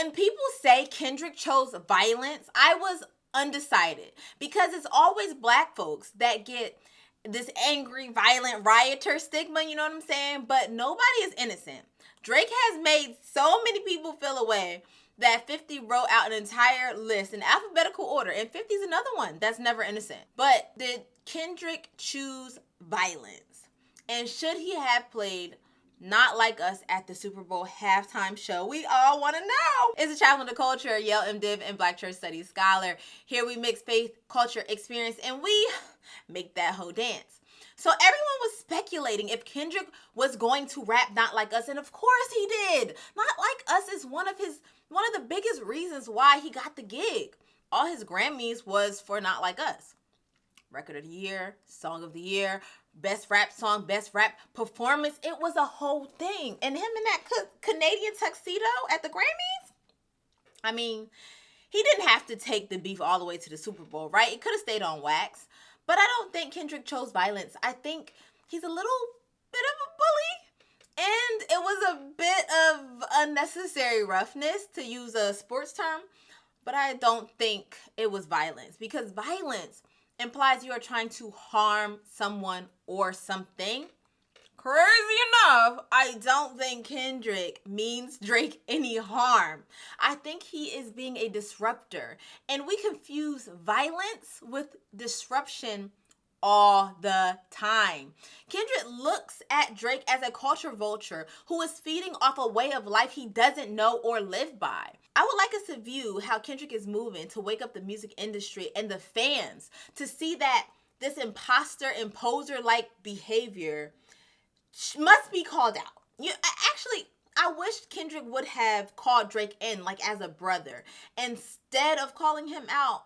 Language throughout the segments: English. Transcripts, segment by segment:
When people say Kendrick chose violence, I was undecided because it's always black folks that get this angry, violent rioter stigma, you know what I'm saying? But nobody is innocent. Drake has made so many people feel away that 50 wrote out an entire list in alphabetical order, and 50 is another one that's never innocent. But did Kendrick choose violence? And should he have played Not Like Us at the Super Bowl halftime show? We all want to know. It's a Chaplain to Culture, Yale MDiv and Black Church Studies scholar. Here we mix faith, culture, experience, and we make that whole dance. So everyone was speculating if Kendrick was going to rap Not Like Us, and of course he did. Not Like Us is one of the biggest reasons why he got the gig. All his Grammys was for Not Like Us. Record of the Year, Song of the Year, Best Rap Song, Best Rap Performance. It was a whole thing. And him in that Canadian tuxedo at the Grammys? I mean, he didn't have to take the beef all the way to the Super Bowl, right? It could have stayed on wax. But I don't think Kendrick chose violence. I think he's a little bit of a bully. And it was a bit of unnecessary roughness, to use a sports term. But I don't think it was violence. Because violence implies you are trying to harm someone or something. Crazy enough, I don't think Kendrick means Drake any harm. I think he is being a disruptor. And we confuse violence with disruption all the time. Kendrick looks at Drake as a culture vulture who is feeding off a way of life he doesn't know or live by. I would like us to view how Kendrick is moving to wake up the music industry and the fans to see that this imposter, imposer-like behavior must be called out. I wish Kendrick would have called Drake in, like, as a brother. Instead of calling him out,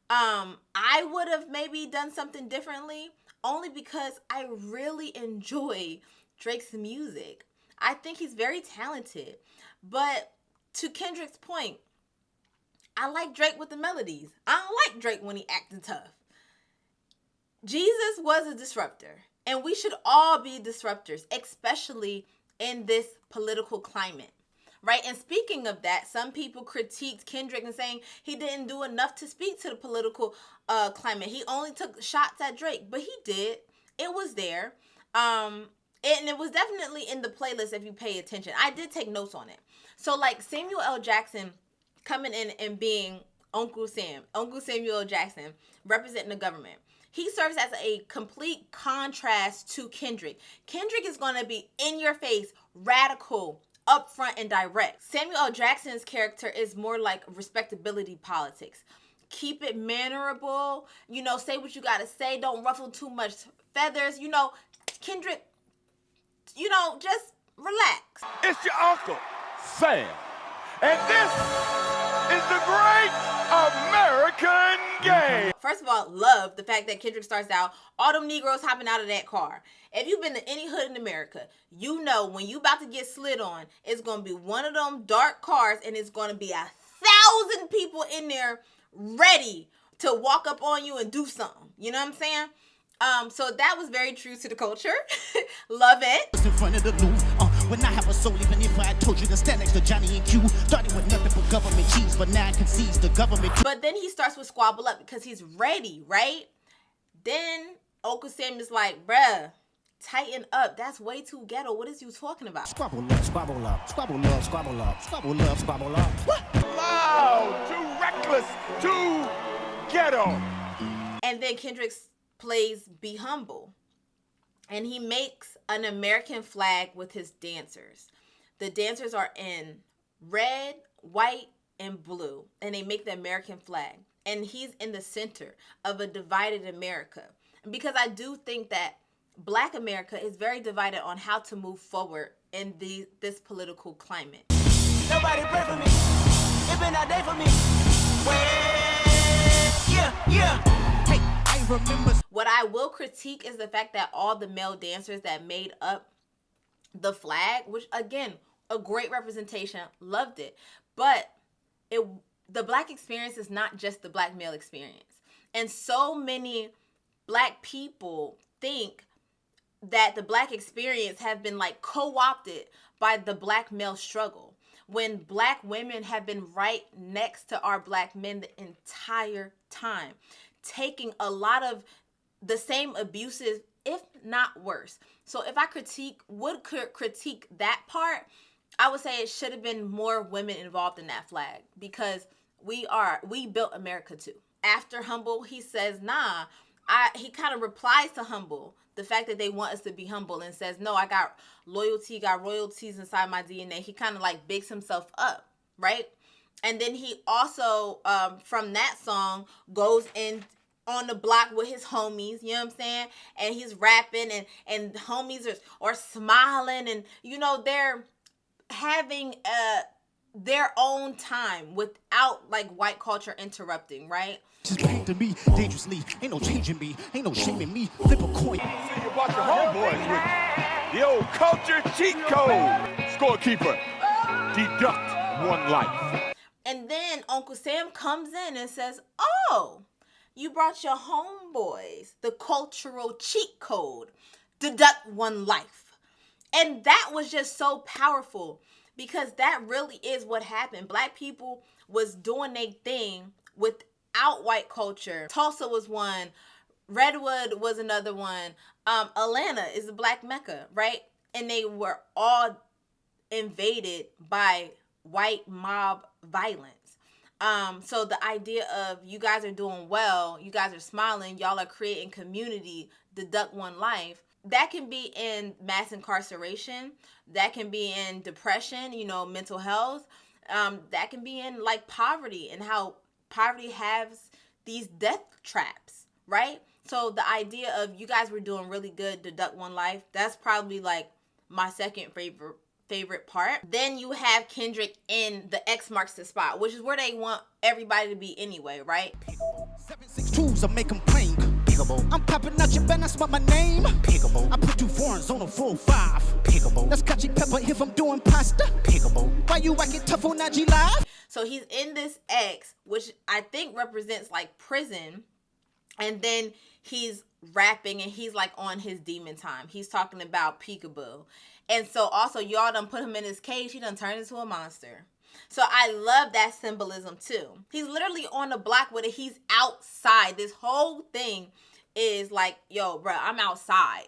I would have maybe done something differently, only because I really enjoy Drake's music. I think he's very talented. But to Kendrick's point, I like Drake with the melodies. I don't like Drake when he acting tough. Jesus was a disruptor. And we should all be disruptors, especially in this political climate, right? And speaking of that, some people critiqued Kendrick and saying he didn't do enough to speak to the political climate. He only took shots at Drake, but he did. It was there. And it was definitely in the playlist if you pay attention. I did take notes on it. So like Samuel L. Jackson coming in and being Uncle Samuel L. Jackson, representing the government. He serves as a complete contrast to Kendrick. Kendrick is going to be in your face, radical, upfront, and direct. Samuel L. Jackson's character is more like respectability politics. Keep it mannerable, say what you got to say. Don't ruffle too much feathers. Kendrick, just relax. It's your uncle, Sam. And this is the great American game. First of all, love the fact that Kendrick starts out, all them Negroes hopping out of that car. If you've been to any hood in America, you know when you about to get slid on, it's going to be one of them dark cars and it's going to be 1,000 people in there ready to walk up on you and do something. You know what I'm saying? So that was very true to the culture. Love it. In front of the loom, when I have a soul, even if I told you to stand next to Johnny and Q, started with nothing but government cheese, but now I concedes the government. But then he starts with Squabble Up because he's ready, right? Then Uncle Sam is like, bruh, tighten up. That's way too ghetto. What is you talking about? Squabble up, squabble up, squabble up, squabble up, squabble up, squabble up. What? Loud, too reckless, too ghetto. And then Kendrick plays Be Humble. And he makes an American flag with his dancers. The dancers are in red, white, and blue. And they make the American flag. And he's in the center of a divided America. Because I do think that Black America is very divided on how to move forward in this political climate. Nobody pray for me. It been a day for me. Yeah. Hey, I remember. What I will critique is the fact that all the male dancers that made up the flag, which again, a great representation, loved it. But the Black experience is not just the Black male experience. And so many Black people think that the Black experience have been like co-opted by the Black male struggle. when black women have been right next to our black men the entire time, taking a lot of the same abuses, if not worse. So if I would critique that part, I would say it should have been more women involved in that flag, because we built America too. After Humble, he says, nah, he kind of replies to Humble, the fact that they want us to be humble, and says, no, I got royalties inside my DNA. He kind of like bigs himself up, right? And then he also, from that song, goes in on the block with his homies, you know what I'm saying? And he's rapping, and homies are smiling, and, you know, they're having their own time without like white culture interrupting, right? Just pain to me dangerously. Ain't no changing me. Ain't no shaming me. Flip a coin. See you about your homeboys with the old culture cheat code. Scorekeeper, deduct one life. And then Uncle Sam comes in and says, oh, you brought your homeboys, the cultural cheat code, deduct one life. And that was just so powerful, because that really is what happened. Black people was doing their thing without white culture. Tulsa was one. Redwood was another one. Atlanta is a black Mecca, right? And they were all invaded by white mob violence. So the idea of you guys are doing well, you guys are smiling, y'all are creating community, deduct one life. That can be in mass incarceration. That can be in depression, you know, mental health. That can be in like poverty, and how poverty has these death traps, right? So the idea of you guys were doing really good, deduct one life, that's probably like my second favorite part. Then you have Kendrick in the X marks the spot, which is where they want everybody to be anyway, right? 762s, I make them plain. Pickable. I'm popping out your band, that's what my name. Pickable. I put 2 foreigns on a 4-5. Pickable. That's Kachi Pepper if I'm doing pasta. Pickable. Why you acting tough on IG Live? So he's in this X, which I think represents like prison. And then he's rapping and he's like on his demon time. He's talking about peekaboo. And so also y'all done put him in his cage. He done turned into a monster. So I love that symbolism too. He's literally on the block with it. He's outside. This whole thing is like, yo, bro, I'm outside.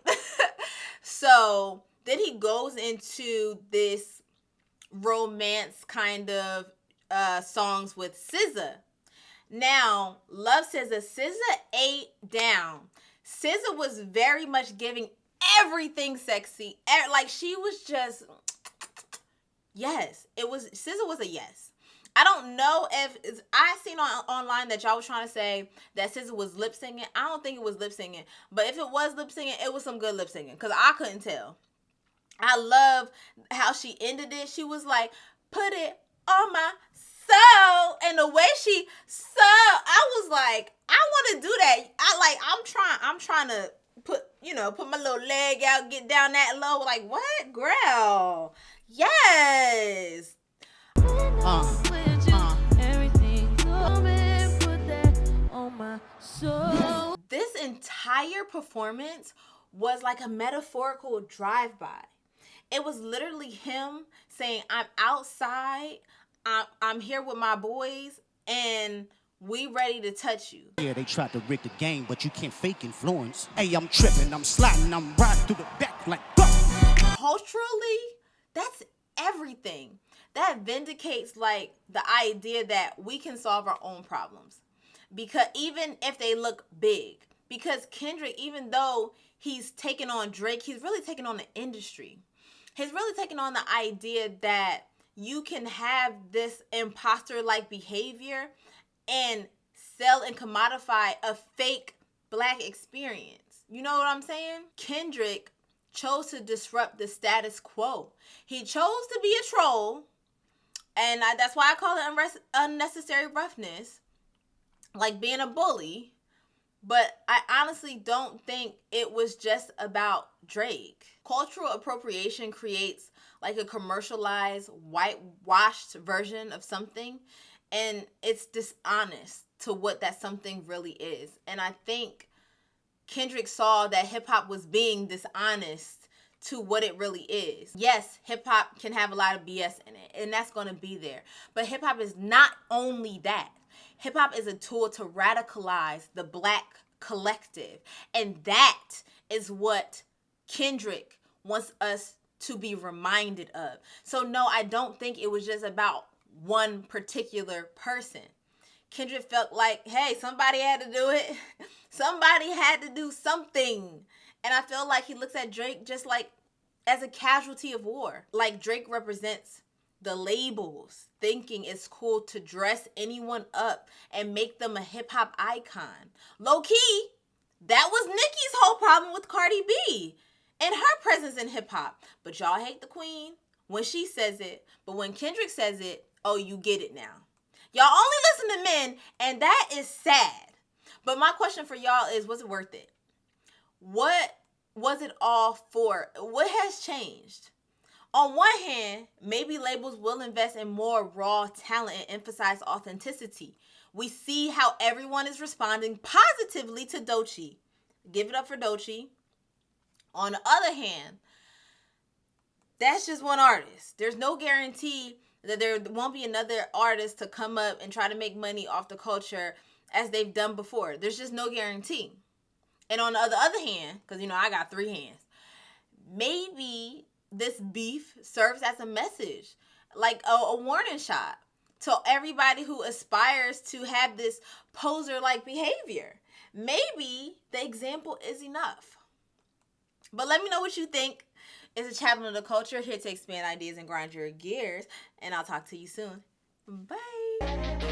So then he goes into this romance kind of songs with SZA. Now, Love SZA. SZA ate down. SZA was very much giving everything sexy. Like, she was just, yes. SZA was a yes. I don't know if, I seen online that y'all was trying to say that SZA was lip singing. I don't think it was lip singing. But if it was lip singing, it was some good lip singing, because I couldn't tell. I love how she ended it. She was like, put it on my soul. And the way she I was like, I want to do that. I'm trying to put my little leg out, get down that low. Like, what? Girl. Yes. This entire performance was like a metaphorical drive-by. It was literally him saying, I'm outside, I'm here with my boys, and we ready to touch you. Yeah, they tried to rig the game, but you can't fake influence. Hey, I'm tripping, I'm sliding, I'm riding through the back like, culturally, that's everything. That vindicates like the idea that we can solve our own problems, because even if they look big, because Kendrick, even though he's taking on Drake, he's really taking on the industry. He's really taking on the idea that you can have this imposter-like behavior and sell and commodify a fake black experience. You know what I'm saying? Kendrick chose to disrupt the status quo. He chose to be a troll, and that's why I call it unnecessary roughness, like being a bully. But I honestly don't think it was just about Drake. Cultural appropriation creates like a commercialized, whitewashed version of something, and it's dishonest to what that something really is. And I think Kendrick saw that hip-hop was being dishonest to what it really is. Yes, hip hop can have a lot of BS in it, and that's going to be there. But hip hop is not only that. Hip hop is a tool to radicalize the Black collective, and that is what Kendrick wants us to be reminded of. So no, I don't think it was just about one particular person. Kendrick felt like, hey, somebody had to do it. Somebody had to do something. And I feel like he looks at Drake just like as a casualty of war. Like Drake represents the labels, thinking it's cool to dress anyone up and make them a hip hop icon. Low key, that was Nicki's whole problem with Cardi B and her presence in hip hop. But y'all hate the queen when she says it, but when Kendrick says it, oh, you get it now. Y'all only listen to men, and that is sad. But my question for y'all is, was it worth it? What was it all for? What has changed? On one hand, maybe labels will invest in more raw talent and emphasize authenticity. We see how everyone is responding positively to Doechii. Give it up for Doechii. On the other hand, that's just one artist. There's no guarantee that there won't be another artist to come up and try to make money off the culture as they've done before. There's just no guarantee. And on the other hand, because, you know, I got 3 hands, maybe this beef serves as a message, like a warning shot to everybody who aspires to have this poser-like behavior. Maybe the example is enough. But let me know what you think. It's a Chaplain of the Culture, here to expand ideas and grind your gears. And I'll talk to you soon. Bye.